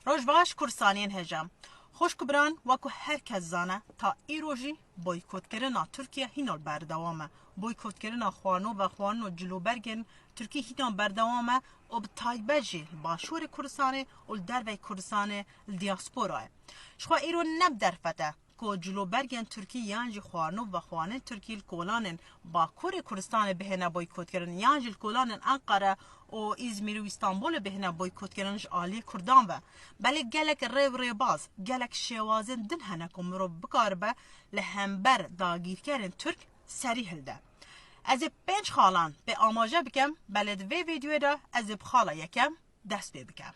روژباش کورسانین هجم خوش کبران وکو هر کس زانه تا ای روژی بایکوت کردن ترکیه هینال بردوامه بایکوت کردن خوانو و خوانو جلوبرگن ترکیه هینال بردوامه و به تایبه جی باشور کورسانه و دروی کورسانه دیاسپورا شخوا ایرو نب درفته که جلوبرگن ترکیه یانجی خوانو و خوانه ترکیه کولانن با کور کورستان بهنه بایکوت کردن یانجی کولانن انقره و İzmir و İstanbul بهنه بایکوت کردنش عالی کردان و بله گلک ریو باز گلک شوازن دن هنه که مرو بکاربه لهمبر داگیر کردن ترک سری هلده از پنج خالان به آماجه بکم بله دوی ویدیو دا از بخالا یکم دست بکم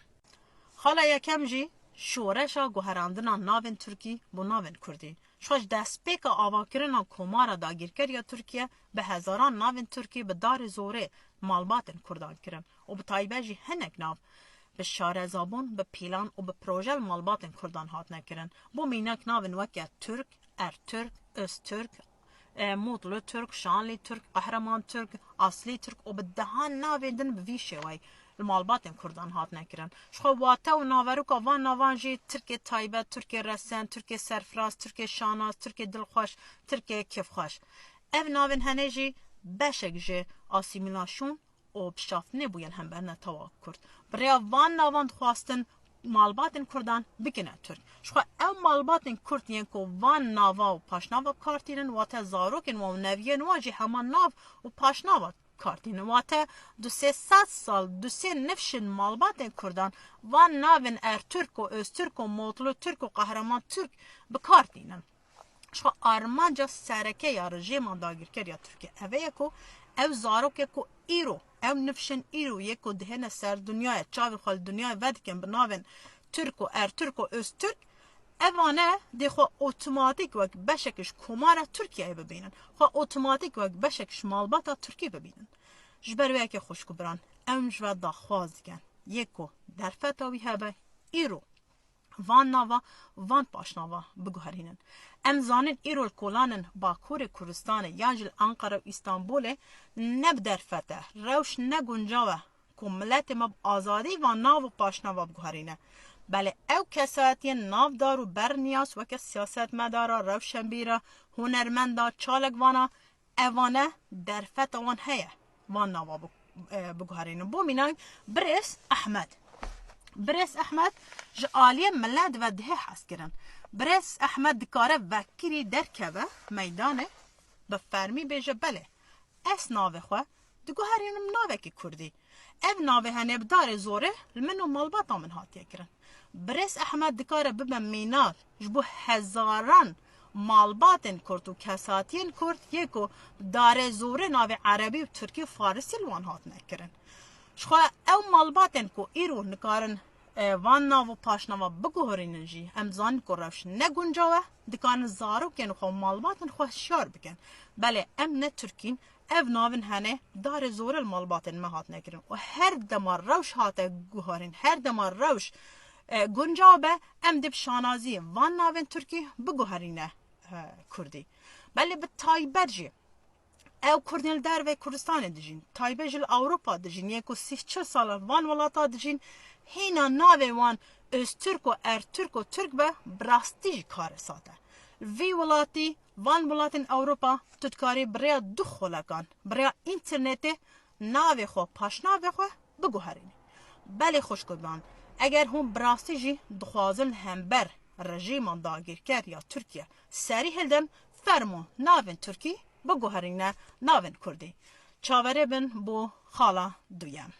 خالا یکم جی شورشا گوهراندنا ناوین ترکی بو ناوین کردی شوش دست پیک آوا کرنا کمارا داگیر کریا ترکیه به هزاران ناوین ترکی به دار زوره مالباتن کردان کرن و به تایبه جی هنک ناو به شارزابون به پیلان و به پروژه مالباتن کردان هات نکرن بو مینک ناوین وکه ترک ترک ترک موطلو ترک شانلی ترک قهرمان ترک اصلی ترک و به دهان ناویندن به وی شوی المالباتن کردان هات نکرن شخو واته و ناوروکا وان ناوانجی ترک تایبه ترک رسن ترک سرفراز ترک شاناز ترک دلخوش ترک کفخوش اف ناوین هنه جی بشک جی آسیمیلاشون و بشافت نبوین هم برنه توا کرد برای وان ناواند خواستن مالباتن کردان بکنه ترک شخوا او مالباتن کرد ین که وان ناوا و پاشناوا کارتینن واته زاروکن و نوین واجی همان ناو و پاشناوا کارتینن واته 200 سال 200 نفشن مالباتن کردان وان ناوین ترک و ترک و موطلو ترک و قهرمان ترک بکارتینن شخوا آرمانجا سرکه یا رژیم داگیر کرد یا ترکیه اوه یکو او زاروک یکو ایرو او نفشن ایرو یکو دهنه سر دنیای چاوی خال دنیای ودکن بناوین ترک و ترک و ترک اوانه دی خو اتوماتیک وک بشکش کمارا ترکیه ببینن خو اتوماتیک وک بشکش مالباتا ترکیه ببینن جبر ویکه خوشکو بران امج و داخواز گن یکو در فتاوی هبه ایرو وان ناوا وان پاشناوا بگوهرینن امزانن ایرول کولانن باکور کردستان یانجل انقره و استانبول نب در فتح روش نگنجاوه که ملت مب آزادی و ناو پاشناوا بگوهرینه بله او کساتی ناو دارو برنیاس و که سیاست مدارا روشن بیرا هنرمندا چالک وانا اوانه در فتح وان هیه وان ناوا بگوهرینه بو مینای برس احمد جعالی ملت و ده حس کرن برس احمد دکاره وکری درکبه میدانه به فرمی بیجه بله اس ناوه خواه دگو هرینم ناوه که کردی او ناوه هنه بدار زوره منو مالباتا من هاتیه کرن برس احمد دکاره ببه مینال جبو هزاران مالباتن کرد و کساتین کرد یکو دار زوره ناوه عربی و ترکی و فارسی لوان هات نکرن شخوا او مالباتن کو ایرو نکارن وان ناو پاشناوا بگوهرینن جی امزان کو روش نگنجاوه دکان زارو کن خو مالباتن خو شار بکن بله ام نه ترکین او ناون هنه دار زور المالباتن مهات نکرن و هر دمار روش هاته گوهرین هر دمار روش گنجاوه ام دب شانازی وان ناون ترکی بگوهرینه کردی بله به تایبر جی او کردن در و کردستان دجین تایبه جل اوروپا دجین یکو 34 سال وان ولاتا دجین هینا ناوه وان ترک و ترک و ترک به براستی کار ساته وی ولاتی وان ولاتن اوروپا تدکاری برای دو خلقان برای اینترنت ناوه خو پاشناوه خو بگوهرین بله خوش کدبان اگر هم براستی جی دخوازن هم بر رژیم داگیر کرد یا ترکیه سری هلدن فرمو ناوین ترکی بگوهرین ناوین کردی چاوره بن بو خالا دویم